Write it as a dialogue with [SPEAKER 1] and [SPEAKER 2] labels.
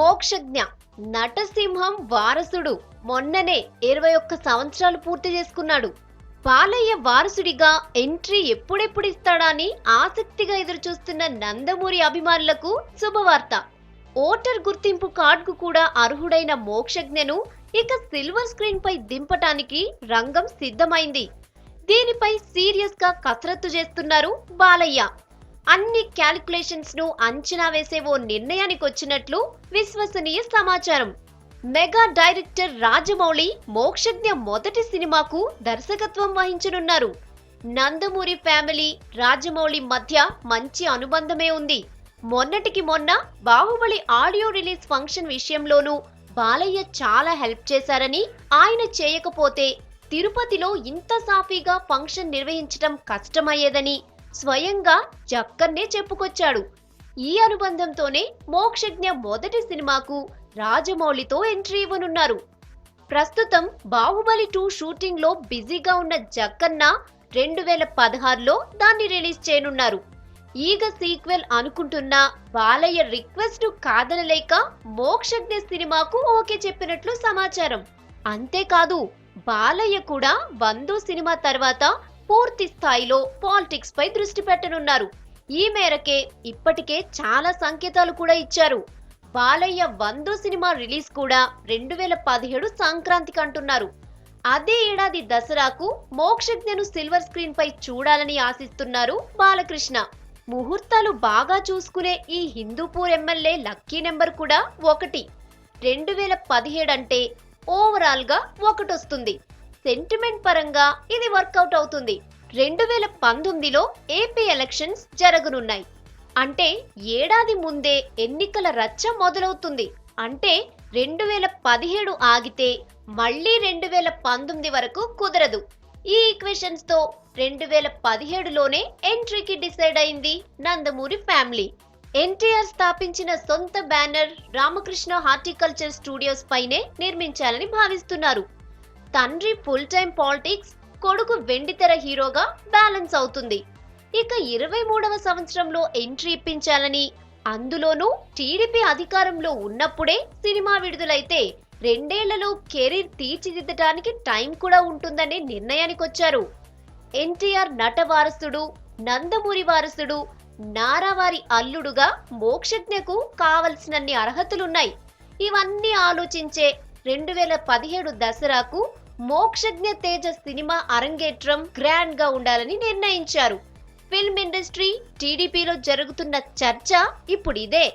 [SPEAKER 1] మోక్షజ్ఞ నటసింహం వారసుడు మొన్ననే 21 సంవత్సరాలు పూర్తి చేసుకున్నాడు. బాలయ్య వారసుడిగా ఎంట్రీ ఎప్పుడెప్పుడు ఇస్తాడా అని ఆసక్తిగా ఎదురుచూస్తున్న నందమూరి అభిమానులకు శుభవార్త. ఓటర్ గుర్తింపు కార్డుకు కూడా అర్హుడైన మోక్షజ్ఞను ఇక సిల్వర్ స్క్రీన్ పై దింపటానికి రంగం సిద్ధమైంది. దీనిపై సీరియస్ గా కసరత్తు చేస్తున్నారు బాలయ్య. అన్ని క్యాలిక్యులేషన్స్ ను అంచనా వేసే ఓ నిర్ణయానికి వచ్చినట్లు విశ్వసనీయ సమాచారం. మెగా డైరెక్టర్ రాజమౌళి మోక్షజ్ఞ మొదటి సినిమాకు దర్శకత్వం వహించనున్నారు. నందమూరి ఫ్యామిలీ రాజమౌళి మధ్య మంచి అనుబంధమే ఉంది. మొన్నటికి మొన్న బాహుబలి ఆడియో రిలీజ్ ఫంక్షన్ విషయంలోనూ బాలయ్య చాలా హెల్ప్ చేశారని, ఆయన చేయకపోతే తిరుపతిలో ఇంత సాఫీగా ఫంక్షన్ నిర్వహించడం కష్టమయ్యేదని స్వయంగా జక్కన్నే చెప్పుకొచ్చాడు. ఈ అనుబంధంతోనే మోక్షజ్ఞ మొదటి సినిమాకు రాజమౌళితో ఎంట్రీ ఇవ్వనున్నారు. ప్రస్తుతం బాహుబలి 2 షూటింగ్ లో బిజీగా ఉన్న జక్కన్న 2016లో దాన్ని రిలీజ్ చేయనున్నారు. ఈగ సీక్వెల్ అనుకుంటున్నా బాలయ్య రిక్వెస్ట్ కాదనలేక మోక్షజ్ఞ సినిమాకు ఓకే చెప్పినట్లు సమాచారం. అంతేకాదు బాలయ్య కూడా 100 సినిమా తర్వాత పూర్తి స్థాయిలో పాలిటిక్స్ పై దృష్టి పెట్టనున్నారు. ఈ మేరకే ఇప్పటికే చాలా సంకేతాలు కూడా ఇచ్చారు. బాలయ్య 100 సినిమా రిలీజ్ కూడా 2017 సంక్రాంతికి అంటున్నారు. అదే ఏడాది దసరాకు మోక్షజ్ఞను సిల్వర్ స్క్రీన్ పై చూడాలని ఆశిస్తున్నారు బాలకృష్ణ. ముహూర్తాలు బాగా చూసుకునే ఈ హిందూపూర్ ఎమ్మెల్యే లక్కీ నెంబర్ కూడా 1. 2017 అంటే ఓవరాల్ గా 1 వస్తుంది. సెంటిమెంట్ పరంగా ఇది వర్కౌట్ అవుతుంది. 2019లో ఏపీ ఎలక్షన్స్ జరగనున్నాయి. అంటే ఏడాది ముందే ఎన్నికల రచ్చ మొదలవుతుంది. అంటే 2017 ఆగితే మళ్ళీ 2019 వరకు కుదరదు. ఈ ఈక్వేషన్స్ తో 2017లోనే ఎంట్రీకి డిసైడ్ అయింది నందమూరి ఫ్యామిలీ. ఎన్టీఆర్ స్థాపించిన సొంత బ్యానర్ రామకృష్ణ హార్టికల్చర్ స్టూడియోస్ పైనే నిర్మించాలని భావిస్తున్నారు. తండ్రి ఫుల్ టైం పాలిటిక్స్, కొడుకు వెండితెర హీరోగా బ్యాలెన్స్ అవుతుంది. ఇక 23వ సంవత్సరంలో ఎంట్రీ ఇప్పించాలని, అందులోనూ టీడీపీ అధికారంలో ఉన్నప్పుడే సినిమా విడుదలైతే 2 ఏళ్లలో కెరీర్ తీర్చిదిద్దడానికి టైం కూడా ఉంటుందనే నిర్ణయానికొచ్చారు. ఎన్టీఆర్ నట వారసుడు, నందమూరి వారసుడు, నారావారి అల్లుడుగా మోక్షజ్ఞకు కావలసినన్ని అర్హతలున్నాయి. ఇవన్నీ ఆలోచించే 2017 దసరాకు మోక్షజ్ఞ తేజ సినిమా అరంగేట్రం గ్రాండ్ గా ఉండాలని నిర్ణయించారు. ఫిల్మ్ ఇండస్ట్రీ, టీడీపీలో జరుగుతున్న చర్చ ఇప్పుడు ఇదే.